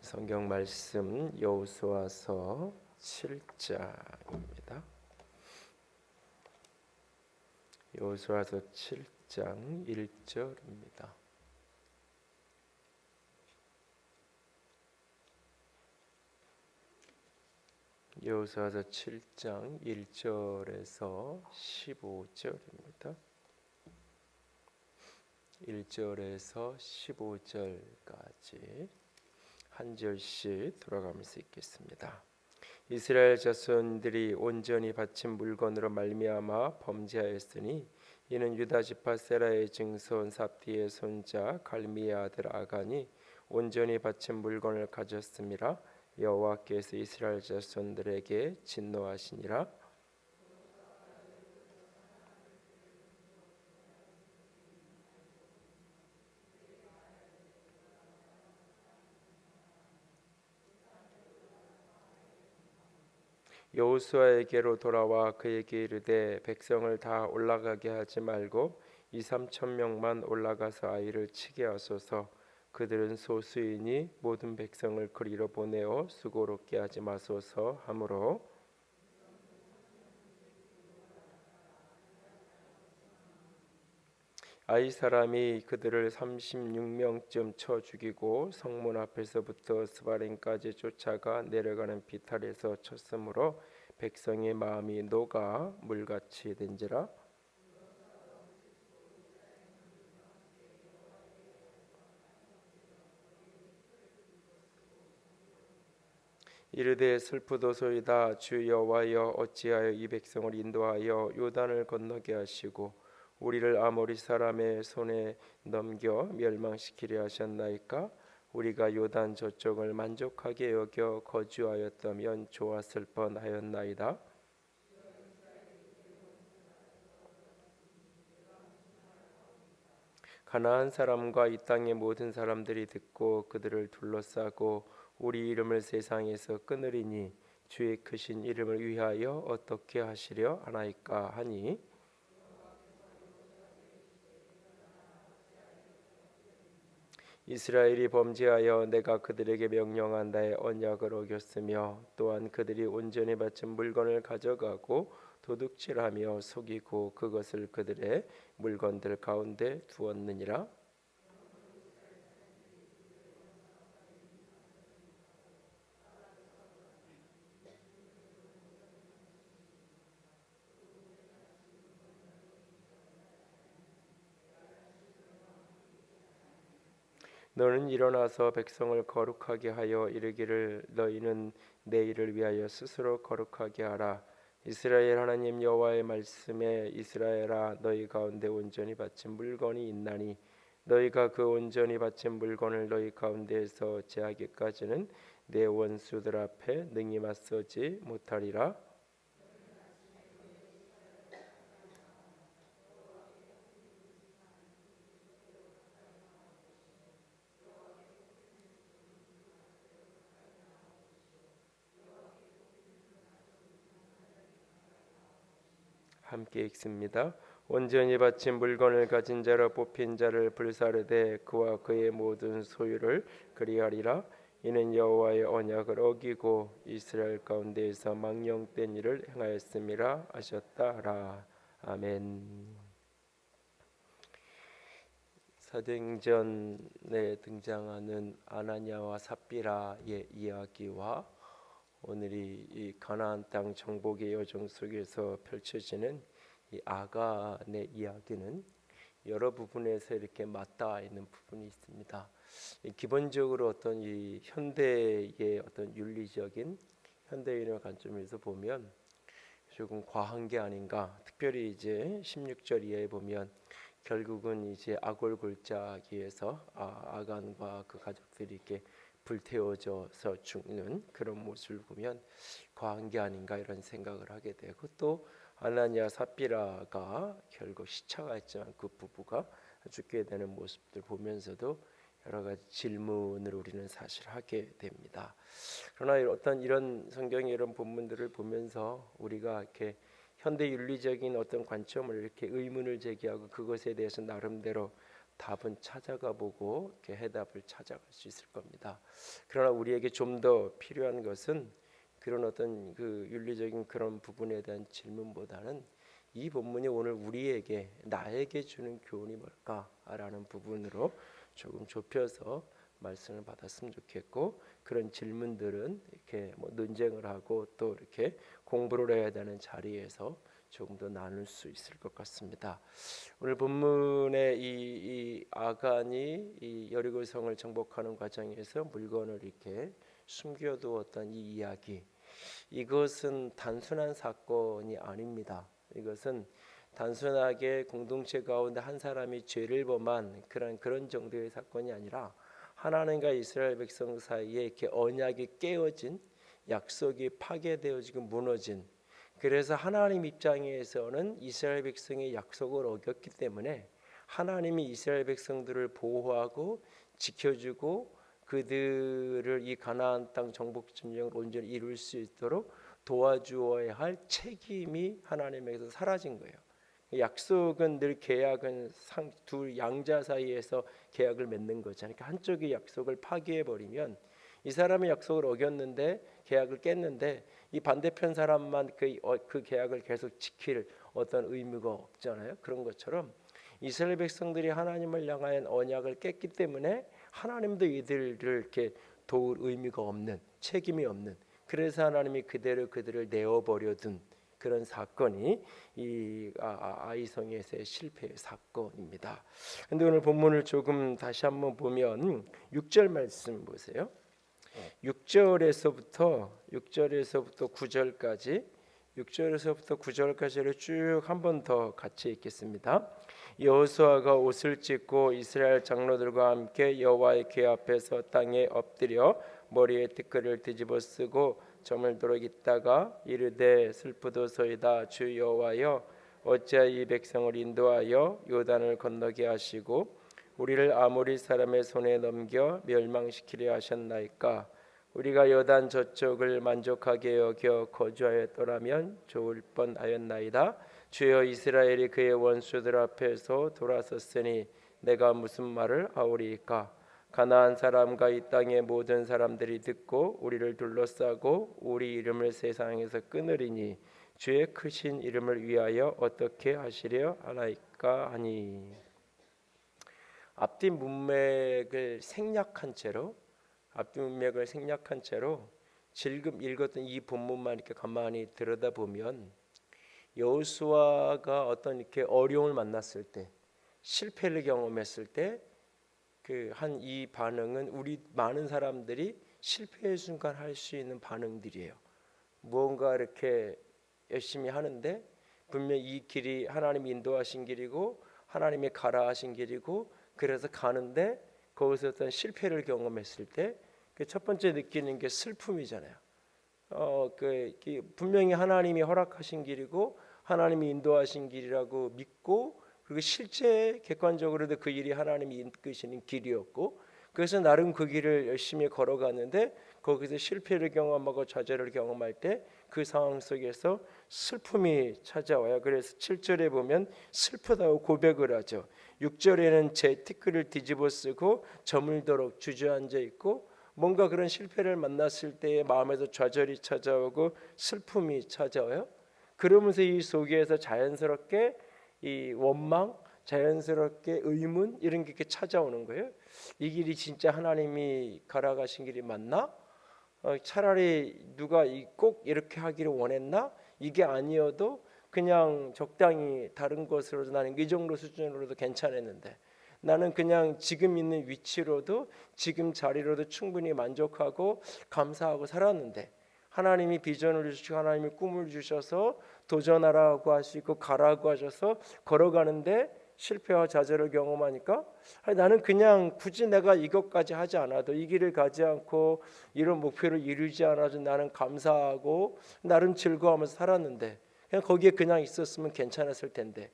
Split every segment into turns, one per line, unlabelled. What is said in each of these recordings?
성경 말씀 여호수아서 7장입니다. 여호수아서 7장 1절입니다. 여호수아서 7장 1절에서 15절입니다. 1절에서 15절까지 한 절씩 돌아가면서 읽겠습니다. 이스라엘 자손들이 온전히 바친 물건으로 말미암아 범죄하였으니 이는 유다 지파 세라의 증손 삽디의 손자 갈미의 아들 아간이 온전히 바친 물건을 가졌음이라. 여호와께서 이스라엘 자손들에게 진노하시니라. 여호수아에게로 돌아와 그에게 이르되 백성을 다 올라가게 하지 말고 2-3천 명만 올라가서 아이를 치게 하소서. 그들은 소수이니 모든 백성을 그리로 보내어 수고롭게 하지 마소서 하므로 아이 사람이 그들을 36명쯤 쳐 죽이고 성문 앞에서부터 스바림까지 쫓아가 내려가는 비탈에서 쳤으므로 백성의 마음이 녹아 물같이 된지라. 이르되 슬프도소이다. 주 여호와여 어찌하여 이 백성을 인도하여 요단을 건너게 하시고 우리를 아모리 사람의 손에 넘겨 멸망시키려 하셨나이까? 우리가 요단 저쪽을 만족하게 여겨 거주하였다면 좋았을 뻔하였나이다. 가나안 사람과 이 땅의 모든 사람들이 듣고 그들을 둘러싸고 우리 이름을 세상에서 끊으리니 주의 크신 이름을 위하여 어떻게 하시려 하나이까 하니 이스라엘이 범죄하여 내가 그들에게 명령한 나의 언약을 어겼으며 또한 그들이 온전히 바친 물건을 가져가고 도둑질하며 속이고 그것을 그들의 물건들 가운데 두었느니라. 너는 일어나서 백성을 거룩하게 하여 이르기를 너희는 내일을 위하여 스스로 거룩하게 하라. 이스라엘 하나님 여호와의 말씀에 이스라엘아 너희 가운데 온전히 바친 물건이 있나니 너희가 그 온전히 바친 물건을 너희 가운데에서 제하기까지는 내 원수들 앞에 능히 맞서지 못하리라. 함께 읽습니다. 온전히 바친 물건을 가진 자로 뽑힌 자를 불사르되 그와 그의 모든 소유를 그리하리라. 이는 여호와의 언약을 어기고 이스라엘 가운데에서 망령된 일을 행하였음이라 하셨다라. 아멘. 사도행전에 등장하는 아나니아와 삽비라의 이야기와 오늘이 이 가나안 땅 정복의 여정 속에서 펼쳐지는 이 아간의 이야기는 여러 부분에서 이렇게 맞닿아 있는 부분이 있습니다. 기본적으로 어떤 이 현대의 어떤 윤리적인 현대인의 관점에서 보면 조금 과한 게 아닌가. 특별히 이제 16절 이하에 보면 결국은 이제 아골 골짜기에서 아간과 그 가족들이 이렇게 불태워져서 죽는 그런 모습을 보면 과한 게 아닌가 이런 생각을 하게 되고 또 아나니아 삽비라가 결국 시차가 있지만 그 부부가 죽게 되는 모습들 보면서도 여러 가지 질문을 우리는 사실 하게 됩니다. 그러나 어떤 이런 성경의 이런 본문들을 보면서 우리가 이렇게 현대 윤리적인 어떤 관점을 이렇게 의문을 제기하고 그것에 대해서 나름대로 답은 찾아가 보고 이렇게 해답을 찾아갈 수 있을 겁니다. 그러나 우리에게 좀 더 필요한 것은 그런 어떤 그 윤리적인 그런 부분에 대한 질문보다는 이 본문이 오늘 우리에게 나에게 주는 교훈이 뭘까라는 부분으로 조금 좁혀서 말씀을 받았으면 좋겠고, 그런 질문들은 이렇게 뭐 논쟁을 하고 또 이렇게 공부를 해야 되는 자리에서 조금 더 나눌 수 있을 것 같습니다. 오늘 본문의 이 아간이 이 여리고성을 정복하는 과정에서 물건을 이렇게 숨겨두었던 이 이야기, 이것은 단순한 사건이 아닙니다. 이것은 단순하게 공동체 가운데 한 사람이 죄를 범한 그런 정도의 사건이 아니라 하나님과 이스라엘 백성 사이에 이렇게 언약이 깨어진, 약속이 파괴되어지고 무너진, 그래서 하나님 입장에서는 이스라엘 백성의 약속을 어겼기 때문에 하나님이 이스라엘 백성들을 보호하고 지켜주고 그들을 이 가나안 땅 정복 점령을 온전히 이룰 수 있도록 도와주어야 할 책임이 하나님에게서 사라진 거예요. 약속은 늘 계약은 두 양자 사이에서 계약을 맺는 거잖아요. 그러니까 한쪽이 약속을 파기해 버리면 이 사람의 약속을 어겼는데 계약을 깼는데 이 반대편 사람만 그 계약을 계속 지킬 어떤 의무가 없잖아요. 그런 것처럼 이스라엘 백성들이 하나님을 향한 언약을 깼기 때문에 하나님도 이들을 이렇게 도울 의미가 없는, 책임이 없는, 그래서 하나님이 그들을 내어버려둔 그런 사건이 이 아이성에서의 실패의 사건입니다. 그런데 오늘 본문을 조금 다시 한번 보면 6절 말씀 보세요. 6절에서부터 9절까지 6절에서부터 9절까지를 쭉 한 번 더 같이 읽겠습니다. 여호수아가 옷을 찢고 이스라엘 장로들과 함께 여호와의 궤 앞에서 땅에 엎드려 머리에 티끌을 뒤집어 쓰고 저물도록 있다가 이르되 슬프도소이다. 주 여호와여 어찌하여 이 백성을 인도하여 요단을 건너게 하시고 우리를 아모리 사람의 손에 넘겨 멸망시키려 하셨나이까. 우리가 요단 저쪽을 만족하게 여겨 거주하였더라면 좋을 뻔하였나이다. 주여 이스라엘이 그의 원수들 앞에서 돌아섰으니 내가 무슨 말을 하오리이까. 가나안 사람과 이 땅의 모든 사람들이 듣고 우리를 둘러싸고 우리 이름을 세상에서 끊으리니 주의 크신 이름을 위하여 어떻게 하시려 하나이까 하니. 앞뒤 문맥을 생략한 채로 지금 읽었던 이 본문만 이렇게 가만히 들여다보면 여호수아가 어떤 이렇게 어려움을 만났을 때, 실패를 경험했을 때 그 한 이 반응은 우리 많은 사람들이 실패의 순간 할 수 있는 반응들이에요. 무언가 이렇게 열심히 하는데 분명 이 길이 하나님이 인도하신 길이고 하나님이 가라 하신 길이고, 그래서 가는데 거기서 어떤 실패를 경험했을 때 그 첫 번째 느끼는 게 슬픔이잖아요. 분명히 하나님이 허락하신 길이고 하나님이 인도하신 길이라고 믿고, 그리고 실제 객관적으로도 그 일이 하나님이 이끄시는 길이었고, 그래서 나름 그 길을 열심히 걸어갔는데 거기서 실패를 경험하고 좌절을 경험할 때 그 상황 속에서 슬픔이 찾아와요. 그래서 7절에 보면 슬프다고 고백을 하죠. 6절에는 제 티끌을 뒤집어 쓰고 저물도록 주저앉아 있고, 뭔가 그런 실패를 만났을 때의 마음에서 좌절이 찾아오고 슬픔이 찾아와요. 그러면서 이 속에서 자연스럽게 이 원망, 자연스럽게 의문, 이런 게 이렇게 찾아오는 거예요. 이 길이 진짜 하나님이 가라가신 길이 맞나? 차라리 누가 꼭 이렇게 하기를 원했나? 이게 아니어도 그냥 적당히 다른 것으로도 나는 이 정도 수준으로도 괜찮았는데, 나는 그냥 지금 있는 위치로도 지금 자리로도 충분히 만족하고 감사하고 살았는데, 하나님이 비전을 주시고 하나님이 꿈을 주셔서 도전하라고 하시고 가라고 하셔서 걸어가는데 실패와 좌절을 경험하니까 나는 그냥 굳이 내가 이것까지 하지 않아도, 이 길을 가지 않고 이런 목표를 이루지 않아도 나는 감사하고 나름 즐거워하면서 살았는데, 그냥 거기에 그냥 있었으면 괜찮았을 텐데,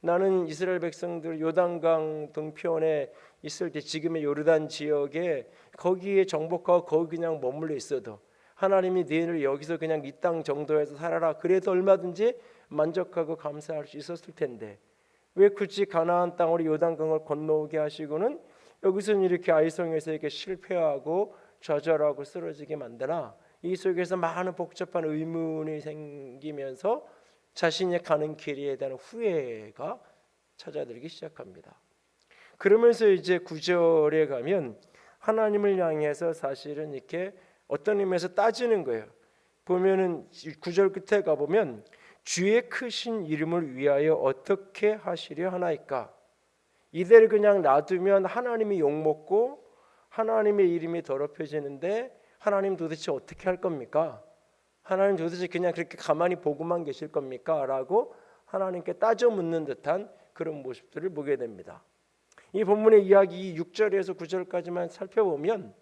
나는 이스라엘 백성들 요단강 동편에 있을 때 지금의 요르단 지역에 거기에 정복하고 거기 그냥 머물러 있어도 하나님이 너희를 여기서 그냥 이 땅 정도에서 살아라 그래도 얼마든지 만족하고 감사할 수 있었을 텐데, 왜 굳이 가나안 땅으로 요단강을 건너오게 하시고는 여기서는 이렇게 아이성에서 이렇게 실패하고 좌절하고 쓰러지게 만드나? 이 속에서 많은 복잡한 의문이 생기면서 자신이 가는 길에 대한 후회가 찾아들기 시작합니다. 그러면서 이제 9절에 가면 하나님을 향해서 사실은 이렇게 어떤 의미에서 따지는 거예요. 보면은 9절 끝에 가보면 주의 크신 이름을 위하여 어떻게 하시려 하나이까? 이대로 그냥 놔두면 하나님이 욕먹고 하나님의 이름이 더럽혀지는데 하나님 도대체 어떻게 할 겁니까? 하나님 도대체 그냥 그렇게 가만히 보고만 계실 겁니까? 라고 하나님께 따져 묻는 듯한 그런 모습들을 보게 됩니다. 이 본문의 이야기 6절에서 9절까지만 살펴보면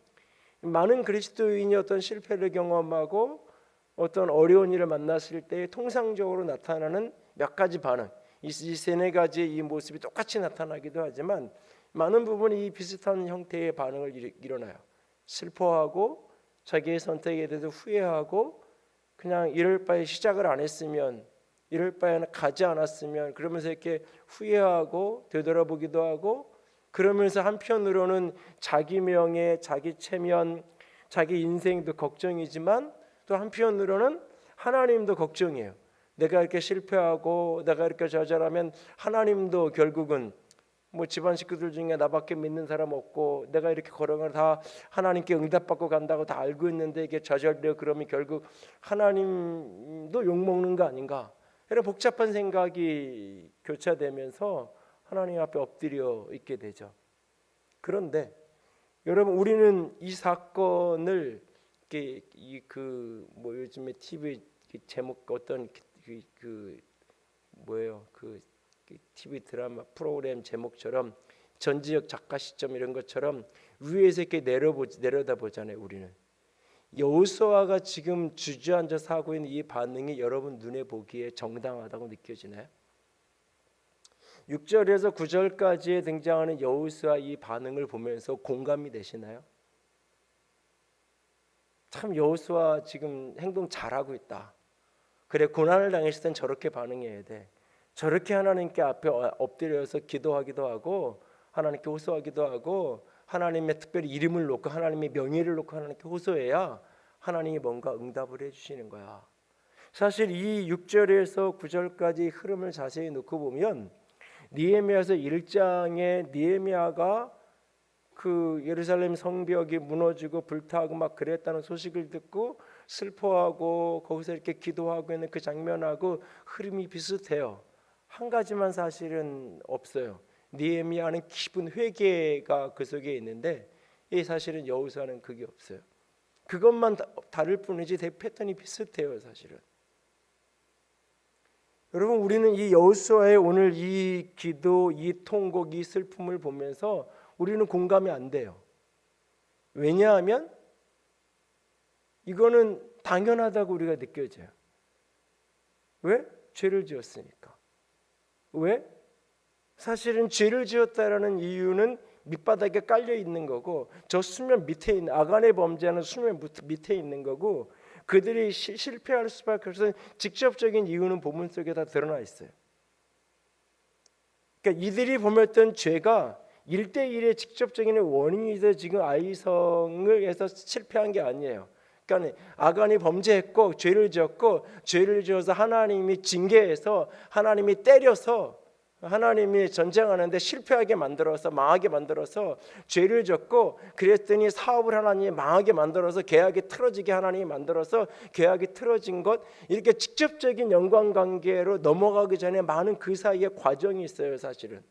많은 그리스도인이 어떤 실패를 경험하고 어떤 어려운 일을 만났을 때 통상적으로 나타나는 몇 가지 반응, 이 세네 가지의 이 모습이 똑같이 나타나기도 하지만 많은 부분이 이 비슷한 형태의 반응을 일어나요. 슬퍼하고 자기의 선택에 대해서 후회하고 그냥 이럴 바에 시작을 안 했으면, 이럴 바에는 가지 않았으면, 그러면서 이렇게 후회하고 되돌아보기도 하고, 그러면서 한편으로는 자기 명예, 자기 체면, 자기 인생도 걱정이지만 또 한편으로는 하나님도 걱정이에요. 내가 이렇게 실패하고 내가 이렇게 좌절하면 하나님도 결국은 뭐 집안 식구들 중에 나밖에 믿는 사람 없고 내가 이렇게 걸어가 다 하나님께 응답받고 간다고 다 알고 있는데 이게 좌절되어 그러면 결국 하나님도 욕먹는 거 아닌가? 이런 복잡한 생각이 교차되면서 하나님 앞에 엎드려 있게 되죠. 그런데 여러분, 우리는 이 사건을 뭐 요즘에 TV 제목 어떤 뭐예요? TV 드라마 프로그램 제목처럼 전지적 작가 시점 이런 것처럼 위에서 이렇게 내려다 보잖아요. 우리는 여호수아가 지금 주저앉아서 하고 있는 이 반응이 여러분 눈에 보기에 정당하다고 느껴지나요? 6절에서 9절까지에 등장하는 여호수아 이 반응을 보면서 공감이 되시나요? 참 여호수아 지금 행동 잘하고 있다. 그래, 고난을 당했을 땐 저렇게 반응해야 돼. 저렇게 하나님께 앞에 엎드려서 기도하기도 하고 하나님께 호소하기도 하고 하나님의 특별히 이름을 놓고 하나님의 명예를 놓고 하나님께 호소해야 하나님이 뭔가 응답을 해주시는 거야. 사실 이 6절에서 9절까지 흐름을 자세히 놓고 보면 느헤미야서 1장에 느헤미야가 그 예루살렘 성벽이 무너지고 불타고 막 그랬다는 소식을 듣고 슬퍼하고 거기서 이렇게 기도하고 있는 그 장면하고 흐름이 비슷해요. 한 가지만 사실은 없어요. 느헤미야는 깊은 회개가 그 속에 있는데 이 사실은 여호수아는 그게 없어요. 그것만 다를 뿐이지 대 패턴이 비슷해요. 사실은 여러분, 우리는 이 여호수아의 오늘 이 기도, 이 통곡, 이 슬픔을 보면서 우리는 공감이 안 돼요. 왜냐하면 이거는 당연하다고 우리가 느껴져요. 왜? 죄를 지었으니까. 왜? 사실은 죄를 지었다라는 이유는 밑바닥에 깔려 있는 거고 저 수면 밑에 있는 아간의 범죄하는 수면 밑에 있는 거고 그들이 실패할 수밖에 없어서 직접적인 이유는 본문 속에 다 드러나 있어요. 그러니까 이들이 범했던 죄가 1대1의 직접적인 원인이 돼서 지금 아이성을 해서 실패한 게 아니에요. 그러니까 아간이 범죄했고 죄를 지었고 죄를 지어서 하나님이 징계해서 하나님이 때려서 하나님이 전쟁하는데 실패하게 만들어서 망하게 만들어서 죄를 졌고 그랬더니 사업을 하나님이 망하게 만들어서 계약이 틀어지게 하나님이 만들어서 계약이 틀어진 것 이렇게 직접적인 연관관계로 넘어가기 전에 많은 그 사이에 과정이 있어요. 사실은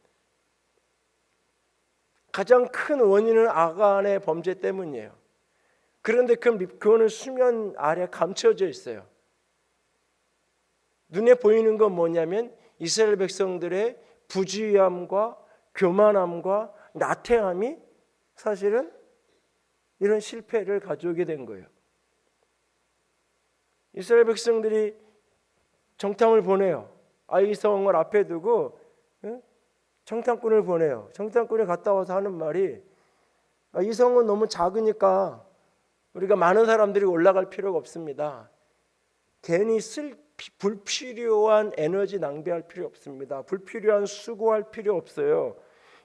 가장 큰 원인은 아간의 범죄 때문이에요. 그런데 그거는 수면 아래 감춰져 있어요. 눈에 보이는 건 뭐냐면 이스라엘 백성들의 부주의함과 교만함과 나태함이 사실은 이런 실패를 가져오게 된 거예요. 이스라엘 백성들이 정탐을 보내요. 아이성을 앞에 두고 정탐꾼을 보내요. 정탐꾼이 갔다 와서 하는 말이 이 성은 너무 작으니까 우리가 많은 사람들이 올라갈 필요가 없습니다. 괜히 불필요한 에너지 낭비할 필요 없습니다. 불필요한 수고할 필요 없어요.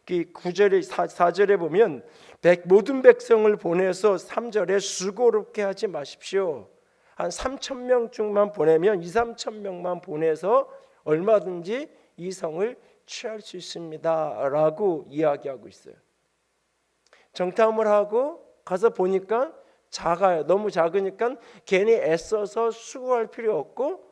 9절에 4절에 보면 모든 백성을 보내서 3절에 수고롭게 하지 마십시오. 한 3,000명 중만 보내면 2,3,000명만 보내서 얼마든지 이 성을 취할 수 있습니다 라고 이야기하고 있어요. 정탐을 하고 가서 보니까 작아요. 너무 작으니까 괜히 애써서 수고할 필요 없고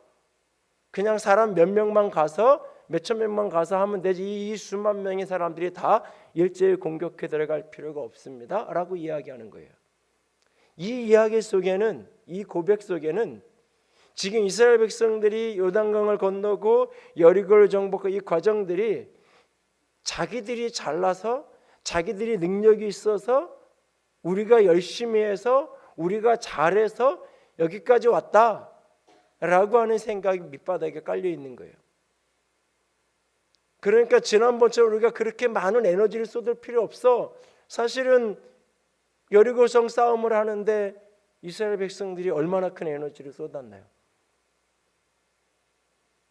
그냥 사람 몇 명만 가서 몇천 명만 가서 하면 되지, 이 수만 명의 사람들이 다 일제히 공격해 들어갈 필요가 없습니다 라고 이야기하는 거예요. 이 이야기 속에는, 이 고백 속에는 지금 이스라엘 백성들이 요단강을 건너고 여리고를 정복한 이 과정들이 자기들이 잘나서 자기들이 능력이 있어서 우리가 열심히 해서 우리가 잘해서 여기까지 왔다라고 하는 생각이 밑바닥에 깔려 있는 거예요. 그러니까 지난번처럼 우리가 그렇게 많은 에너지를 쏟을 필요 없어. 사실은 여리고성 싸움을 하는데 이스라엘 백성들이 얼마나 큰 에너지를 쏟았나요?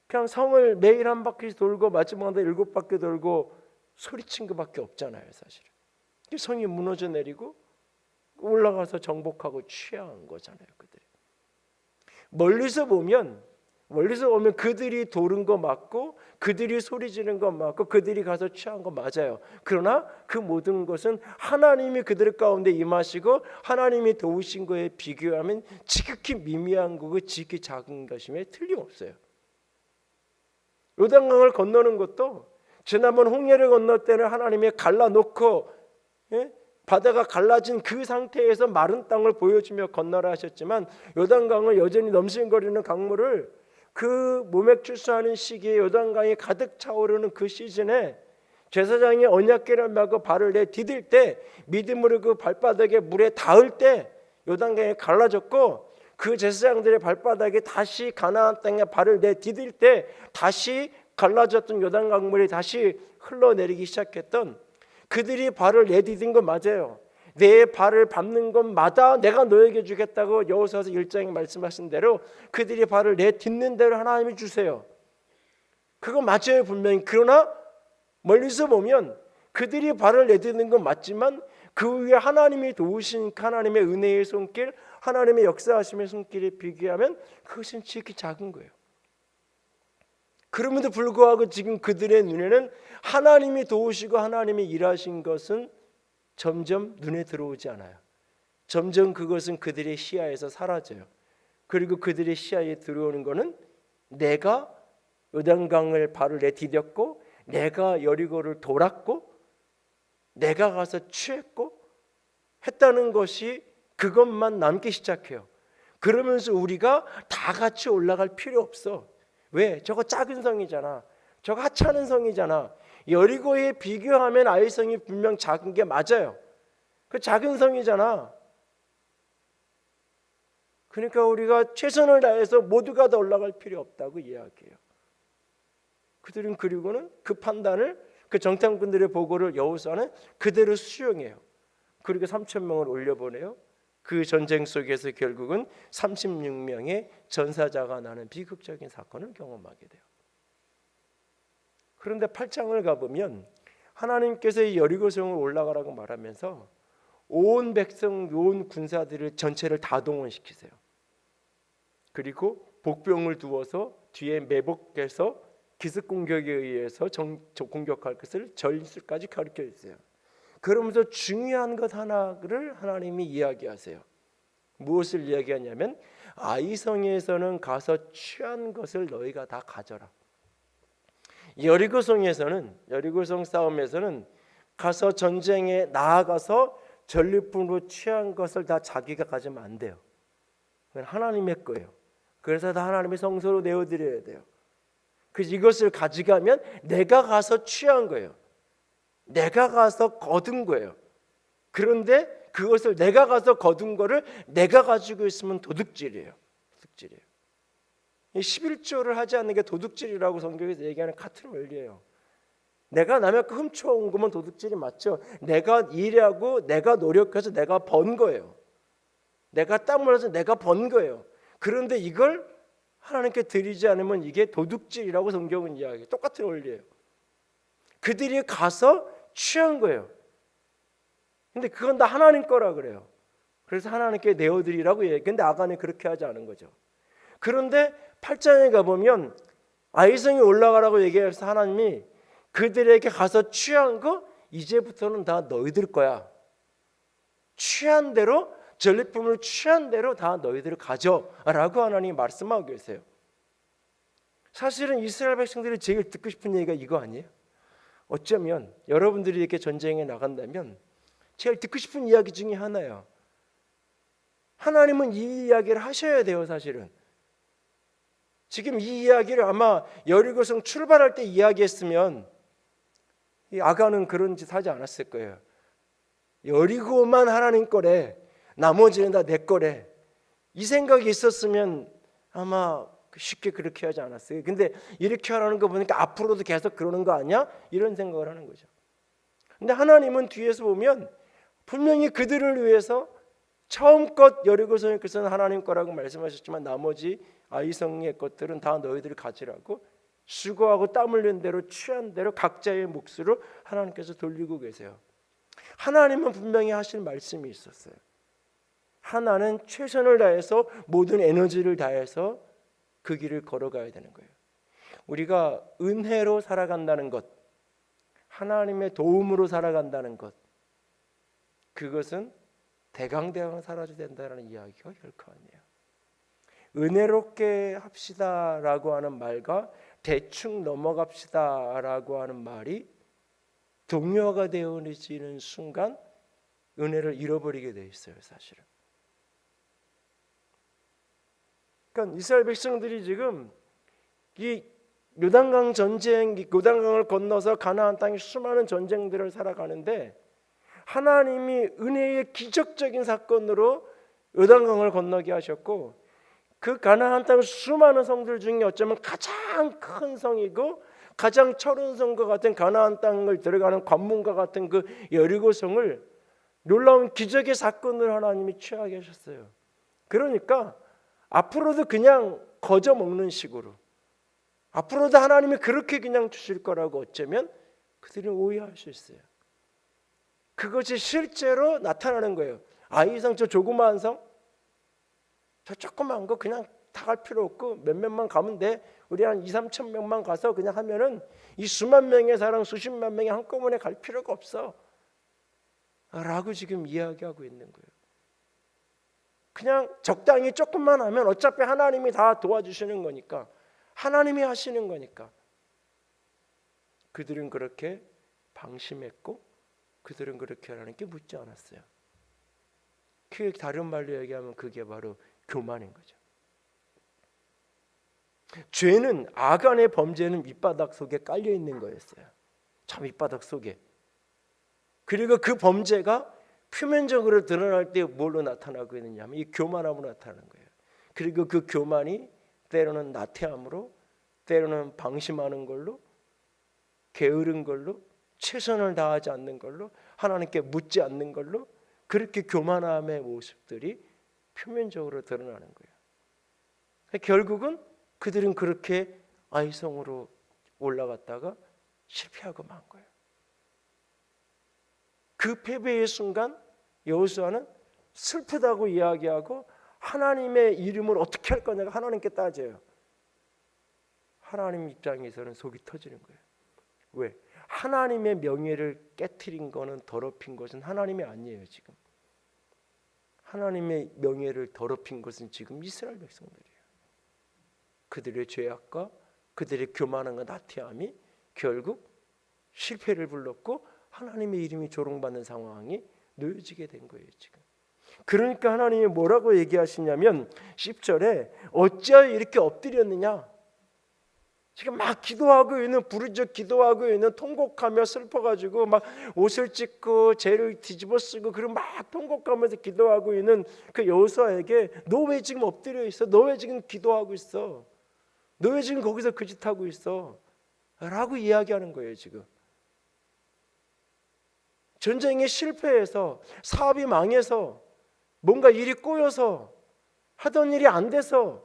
그냥 성을 매일 한 바퀴 돌고 마지막에 7바퀴 돌고 소리친 것밖에 없잖아요. 사실은 성이 무너져 내리고 올라가서 정복하고 취한 거잖아요. 그들이 멀리서 보면 그들이 도른 거 맞고 그들이 소리 지른 거 맞고 그들이 가서 취한 거 맞아요. 그러나 그 모든 것은 하나님이 그들 가운데 임하시고 하나님이 도우신 거에 비교하면 지극히 미미한 거고 지극히 작은 것임에 틀림없어요. 요단강을 건너는 것도 지난번 홍해를 건널 때는 하나님이 갈라놓고 바다가 갈라진 그 상태에서 마른 땅을 보여주며 건너라 하셨지만 요단강은 여전히 넘실거리는 강물을 그 모맥 출수하는 시기에 요단강이 가득 차오르는 그 시즌에 제사장이 언약궤를 메고 발을 내디딜 때 믿음으로 그 발바닥에 물에 닿을 때 요단강이 갈라졌고 그 제사장들의 발바닥에 다시 가나안 땅에 발을 내디딜 때 다시 갈라졌던 요단강물이 다시 흘러내리기 시작했던, 그들이 발을 내디딘 건 맞아요. 내 발을 밟는 것마다 내가 너에게 주겠다고 여호수아서 1장에 말씀하신 대로 그들이 발을 내딛는 대로 하나님이 주세요. 그거 맞아요 분명히. 그러나 멀리서 보면 그들이 발을 내딛는 건 맞지만 그 위에 하나님이 도우신 하나님의 은혜의 손길, 하나님의 역사하심의 손길에 비교하면 그것은 지극히 작은 거예요. 그럼에도 불구하고 지금 그들의 눈에는 하나님이 도우시고 하나님이 일하신 것은 점점 눈에 들어오지 않아요. 점점 그것은 그들의 시야에서 사라져요. 그리고 그들의 시야에 들어오는 것은 내가 요단강을 발을 내디뎠고 내가 여리고를 돌았고 내가 가서 취했고 했다는 것이 그것만 남기 시작해요. 그러면서 우리가 다 같이 올라갈 필요 없어. 왜? 저거 작은 성이잖아. 저거 하찮은 성이잖아. 여리고에 비교하면 아이성이 분명 작은 게 맞아요. 그 작은 성이잖아. 그러니까 우리가 최선을 다해서 모두가 다 올라갈 필요 없다고 이야기해요. 그들은 그리고는 그 판단을, 그 정탐꾼들의 보고를 여호수아는 그대로 수용해요. 그리고 3,000명을 올려보내요. 그 전쟁 속에서 결국은 36명의 전사자가 나는 비극적인 사건을 경험하게 돼요. 그런데 8장을 가보면 하나님께서 이 여리고성을 올라가라고 말하면서 온 백성, 온 군사들을 전체를 다 동원시키세요. 그리고 복병을 두어서 뒤에 매복해서 기습 공격에 의해서 공격할 것을 전술까지 가르쳐 주세요. 그러면서 중요한 것 하나를 하나님이 이야기하세요. 무엇을 이야기하냐면 아이성에서는 가서 취한 것을 너희가 다 가져라. 여리고성 싸움에서는 가서 전쟁에 나아가서 전리품으로 취한 것을 다 자기가 가지면 안 돼요. 그건 하나님의 거예요. 그래서 다 하나님의 성소로 내어드려야 돼요. 그래서 이것을 가져가면 내가 가서 취한 거예요. 내가 가서 거둔 거예요. 그런데 그것을 내가 가서 거둔 거를 내가 가지고 있으면 도둑질이에요. 도둑질이에요. 11조를 하지 않는 게 도둑질이라고 성경에서 얘기하는 같은 원리예요. 내가 남의 거 훔쳐온 거면 도둑질이 맞죠. 내가 일하고 내가 노력해서 내가 번 거예요. 내가 땀 흘려서 내가 번 거예요. 그런데 이걸 하나님께 드리지 않으면 이게 도둑질이라고 성경은 이야기해요. 똑같은 원리예요. 그들이 가서 취한 거예요. 근데 그건 다 하나님 거라 그래요. 그래서 하나님께 내어드리라고 얘기해요. 근데 아간은 그렇게 하지 않은 거죠. 그런데 8장에 가보면 아이성이 올라가라고 얘기해서 하나님이 그들에게 가서 취한 거 이제부터는 다 너희들 거야. 취한 대로, 전리품을 취한 대로 다 너희들 가져라고 하나님이 말씀하고 계세요. 사실은 이스라엘 백성들이 제일 듣고 싶은 얘기가 이거 아니에요? 어쩌면 여러분들이 이렇게 전쟁에 나간다면 제일 듣고 싶은 이야기 중에 하나예요. 하나님은 이 이야기를 하셔야 돼요. 사실은 지금 이 이야기를 아마 여리고성 출발할 때 이야기했으면 이 아간은 그런 짓 하지 않았을 거예요. 여리고만 하나님 거래, 나머지는 다 내 거래, 이 생각이 있었으면 아마 쉽게 그렇게 하지 않았어요. 근데 이렇게 하라는 거 보니까 앞으로도 계속 그러는 거 아니야? 이런 생각을 하는 거죠. 근데 하나님은 뒤에서 보면 분명히 그들을 위해서 처음껏 여리고성에서는 하나님 거라고 말씀하셨지만 나머지 아이성의 것들은 다 너희들이 가지라고 수고하고 땀 흘린 대로 취한 대로 각자의 몫으로 하나님께서 돌리고 계세요. 하나님은 분명히 하실 말씀이 있었어요. 하나는 최선을 다해서 모든 에너지를 다해서 그 길을 걸어가야 되는 거예요. 우리가 은혜로 살아간다는 것, 하나님의 도움으로 살아간다는 것, 그것은 대강대강 살아야 된다는 이야기가 결코 아니에요. 은혜롭게 합시다라고 하는 말과 대충 넘어갑시다라고 하는 말이 동요가 되어지는 순간 은혜를 잃어버리게 돼 있어요. 사실은. 그러니까 이스라엘 백성들이 지금 이 요단강 전쟁, 요단강을 건너서 가나안 땅의 수많은 전쟁들을 살아가는데 하나님이 은혜의 기적적인 사건으로 요단강을 건너게 하셨고 그 가나안 땅 수많은 성들 중에 어쩌면 가장 큰 성이고 가장 철원성과 같은 가나안 땅을 들어가는 관문과 같은 그 여리고성을 놀라운 기적의 사건으로 하나님이 취하게 하셨어요. 그러니까 앞으로도 그냥 거저 먹는 식으로, 앞으로도 하나님이 그렇게 그냥 주실 거라고 어쩌면 그들은 오해할 수 있어요. 그것이 실제로 나타나는 거예요. 아이성 저 조그마한 성, 저 조그마한 거 그냥 다 갈 필요 없고 몇몇만 가면 돼. 우리 한 2-3천 명만 가서 그냥 하면은 이 수만 명의 사람, 수십만 명이 한꺼번에 갈 필요가 없어 라고 지금 이야기하고 있는 거예요. 그냥 적당히 조금만 하면 어차피 하나님이 다 도와주시는 거니까, 하나님이 하시는 거니까. 그들은 그렇게 방심했고 그들은 그렇게 하나님께 묻지 않았어요. 그 다른 말로 얘기하면 그게 바로 교만인 거죠. 죄는, 아간의 범죄는 밑바닥 속에 깔려 있는 거였어요. 저 밑바닥 속에. 그리고 그 범죄가 표면적으로 드러날 때 뭘로 나타나고 있느냐 하면 이 교만함으로 나타나는 거예요. 그리고 그 교만이 때로는 나태함으로, 때로는 방심하는 걸로, 게으른 걸로, 최선을 다하지 않는 걸로, 하나님께 묻지 않는 걸로, 그렇게 교만함의 모습들이 표면적으로 드러나는 거예요. 결국은 그들은 그렇게 아이성으로 올라갔다가 실패하고 만 거예요. 그 패배의 순간 여호수아는 슬프다고 이야기하고 하나님의 이름을 어떻게 할 거냐고 하나님께 따져요. 하나님 입장에서는 속이 터지는 거예요. 왜? 하나님의 명예를 깨트린 거는, 더럽힌 것은 하나님이 아니에요. 지금 하나님의 명예를 더럽힌 것은 지금 이스라엘 백성들이에요. 그들의 죄악과 그들의 교만함과 나태함이 결국 실패를 불렀고 하나님의 이름이 조롱받는 상황이 놓여지게 된 거예요. 지금. 그러니까 하나님이 뭐라고 얘기하시냐면 10절에 어찌하여 이렇게 엎드렸느냐. 지금 막 기도하고 있는, 부르짖어 기도하고 있는, 통곡하며 슬퍼가지고 막 옷을 찢고 죄를 뒤집어 쓰고 그리고 막 통곡하면서 기도하고 있는 그 여호수아에게 너 왜 지금 엎드려 있어? 너 왜 지금 기도하고 있어? 너 왜 지금 거기서 그 짓 하고 있어? 라고 이야기하는 거예요. 지금 전쟁에 실패해서, 사업이 망해서, 뭔가 일이 꼬여서, 하던 일이 안 돼서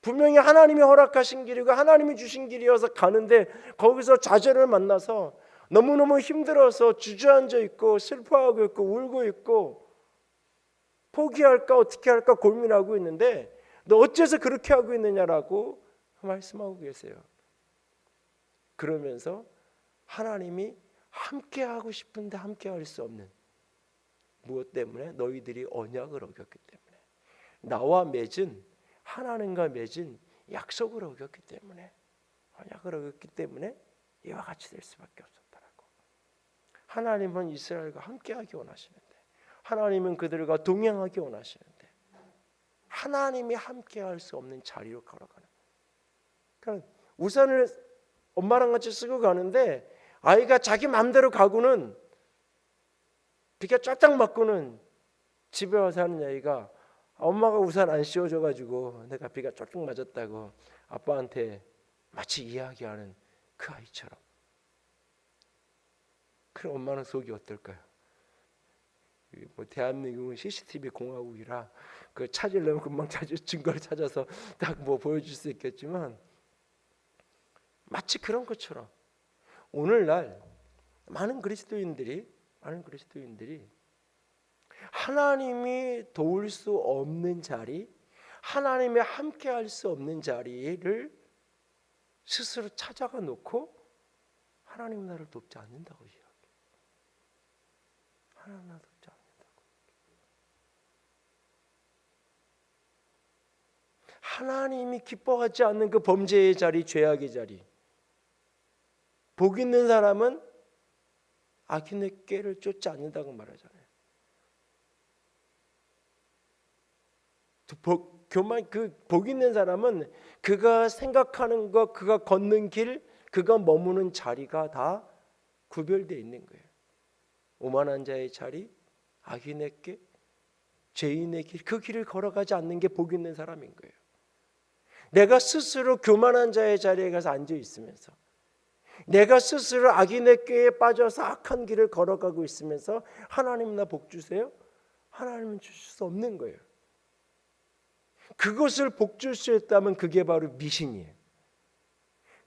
분명히 하나님이 허락하신 길이고 하나님이 주신 길이어서 가는데 거기서 좌절을 만나서 너무너무 힘들어서 주저앉아 있고 슬퍼하고 있고 울고 있고 포기할까 어떻게 할까 고민하고 있는데 너 어째서 그렇게 하고 있느냐라고 말씀하고 계세요. 그러면서 하나님이 함께 하고 싶은데 함께 할 수 없는, 무엇 때문에? 너희들이 언약을 어겼기 때문에, 나와 맺은, 하나님과 맺은 약속을 어겼기 때문에, 언약을 어겼기 때문에 이와 같이 될 수밖에 없었다라고. 하나님은 이스라엘과 함께하기 원하시는데, 하나님은 그들과 동행하기 원하시는데 하나님이 함께할 수 없는 자리로 걸어가는. 그러니까 우산을 엄마랑 같이 쓰고 가는데 아이가 자기 마음대로 가고는, 비가 쫙쫙 맞고는 집에 와서 하는 얘기가, 엄마가 우산 안 씌워줘가지고 내가 비가 쫙쫙 맞았다고 아빠한테 마치 이야기하는 그 아이처럼. 그럼 엄마는 속이 어떨까요? 뭐 대한민국은 CCTV 공화국이라 그 찾으려면 금방 찾을 증거를 찾아서 딱 뭐 보여줄 수 있겠지만, 마치 그런 것처럼 오늘날 많은 그리스도인들이 하나님이 도울 수 없는 자리, 하나님이 함께할 수 없는 자리를 스스로 찾아가 놓고 하나님 나를 돕지 않는다고 이야기해요. 하나님 나를 돕지 않는다고. 하나님이 기뻐하지 않는 그 범죄의 자리, 죄악의 자리. 복 있는 사람은 악인의 꾀를 쫓지 않는다고 말하잖아요. 복 있는 사람은 그가 생각하는 것, 그가 걷는 길, 그가 머무는 자리가 다 구별되어 있는 거예요. 오만한 자의 자리, 악인의 길, 죄인의 길, 그 길을 걸어가지 않는 게 복 있는 사람인 거예요. 내가 스스로 교만한 자의 자리에 가서 앉아 있으면서, 내가 스스로 악인의 꾀에 빠져서 악한 길을 걸어가고 있으면서 하나님 나 복 주세요? 하나님은 주실 수 없는 거예요. 그것을 복 줄 수 있다면 그게 바로 미신이에요.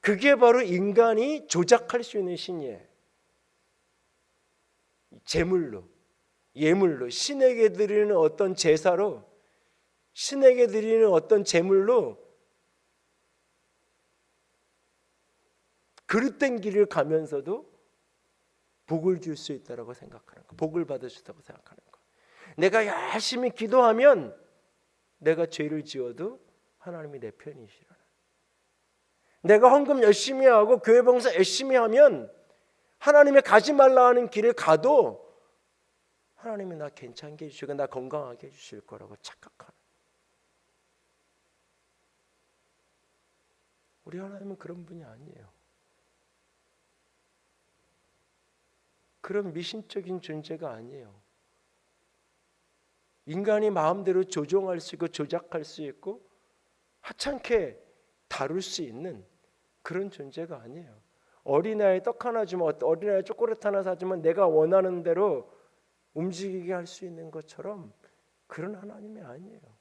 그게 바로 인간이 조작할 수 있는 신이에요. 제물로, 예물로, 신에게 드리는 어떤 제사로, 신에게 드리는 어떤 제물로 그릇된 길을 가면서도 복을 줄 수 있다고 생각하는 거, 복을 받을 수 있다고 생각하는 거. 내가 열심히 기도하면 내가 죄를 지어도 하나님이 내 편이시라는. 내가 헌금 열심히 하고 교회 봉사 열심히 하면 하나님의 가지 말라 하는 길을 가도 하나님이 나 괜찮게 해주시고 나 건강하게 해주실 거라고 착각하는. 우리 하나님은 그런 분이 아니에요. 그런 미신적인 존재가 아니에요. 인간이 마음대로 조종할 수 있고 조작할 수 있고 하찮게 다룰 수 있는 그런 존재가 아니에요. 어린아이 떡 하나 주면, 어린아이 초콜릿 하나 사주면 내가 원하는 대로 움직이게 할 수 있는 것처럼 그런 하나님이 아니에요.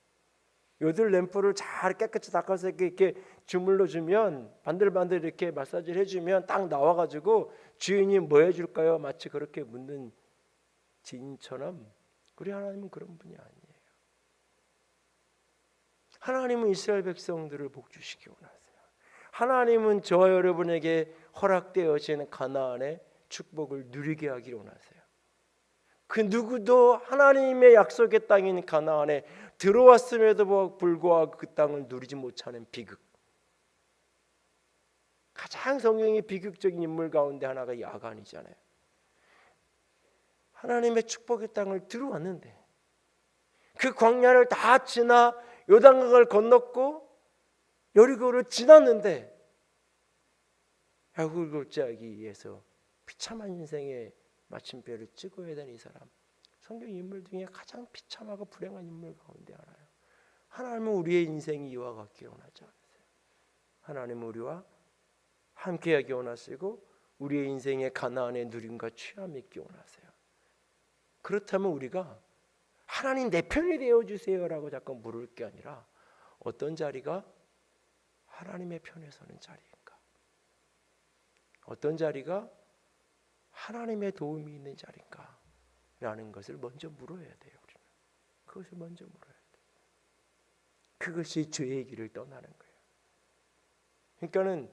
요들 램프를 잘 깨끗이 닦아서 이렇게 주물러 주면, 반들반들 이렇게 마사지를 해주면 딱 나와가지고 주인이 뭐 해줄까요? 마치 그렇게 묻는 지인처럼 우리 하나님은 그런 분이 아니에요. 하나님은 이스라엘 백성들을 복주시기 원하세요. 하나님은 저와 여러분에게 허락되어진 가나안의 축복을 누리게 하기를 원하세요. 그 누구도 하나님의 약속의 땅인 가나안에 들어왔음에도 불구하고 그 땅을 누리지 못하는 비극. 가장 성경의 비극적인 인물 가운데 하나가 이 아간이잖아요. 하나님의 축복의 땅을 들어왔는데 그 광야를 다 지나 요단강을 건넜고 여리고를 지났는데 야곱을 골짜기 위해서 비참한 인생의 마침표를 찍어야 되는 이 사람, 성경 인물 중에 가장 비참하고 불행한 인물 가운데 하나예요. 하나님은 우리의 인생이 이와 같기를 원하지 않으세요. 하나님은 우리와 함께하기 원하시고 우리의 인생의 가나안의 누림과 취함이 있기 원하세요. 그렇다면 우리가 하나님 내 편이 되어주세요라고 자꾸 물을 게 아니라 어떤 자리가 하나님의 편에 서는 자리인가? 어떤 자리가 하나님의 도움이 있는 자리인가? 라는 것을 먼저 물어야 돼요. 우리는 그것을 먼저 물어야 돼요. 그것이 죄의 길을 떠나는 거예요. 그러니까는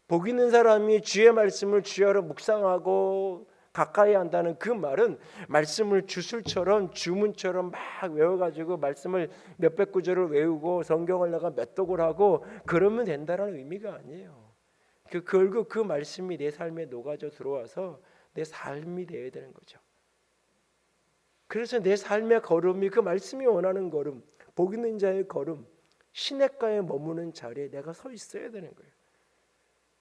복 있는 사람이 주의 말씀을 주야로 묵상하고 가까이 한다는 그 말은 말씀을 주술처럼 주문처럼 막 외워가지고 말씀을 몇백 구절을 외우고 성경을 내가 몇 독을 하고 그러면 된다는 의미가 아니에요. 결국 그 말씀이 내 삶에 녹아져 들어와서 내 삶이 되어야 되는 거죠. 그래서 내 삶의 걸음이 그 말씀이 원하는 걸음, 복 있는 자의 걸음, 시냇가에 머무는 자리에 내가 서 있어야 되는 거예요.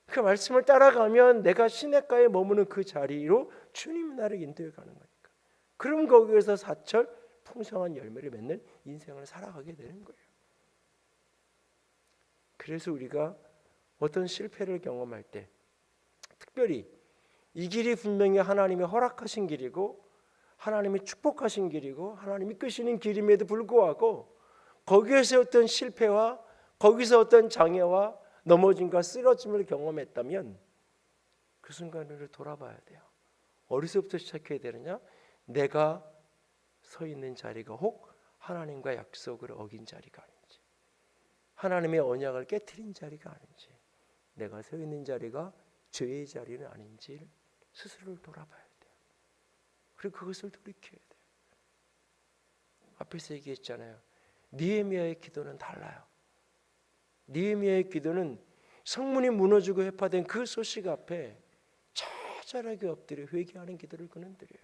그 말씀을 따라가면 내가 시냇가에 머무는 그 자리로 주님이 나를 인도해 가는 거니까. 그럼 거기에서 사철 풍성한 열매를 맺는 인생을 살아가게 되는 거예요. 그래서 우리가 어떤 실패를 경험할 때 특별히 이 길이 분명히 하나님이 허락하신 길이고 하나님이 축복하신 길이고 하나님이 이끄시는 길임에도 불구하고 거기에서 어떤 실패와 거기서 어떤 장애와 넘어짐과 쓰러짐을 경험했다면 그 순간을 돌아봐야 돼요. 어디서부터 시작해야 되느냐? 내가 서 있는 자리가 혹 하나님과 약속을 어긴 자리가 아닌지, 하나님의 언약을 깨트린 자리가 아닌지, 내가 서 있는 자리가 죄의 자리는 아닌지 스스로를 돌아봐야 돼요. 그리고 그것을 돌이켜야 돼요. 앞에서 얘기했잖아요. 느헤미야의 기도는 달라요. 느헤미야의 기도는 성문이 무너지고 해파된 그 소식 앞에 처절하게 엎드려 회개하는 기도를 그는 드려요.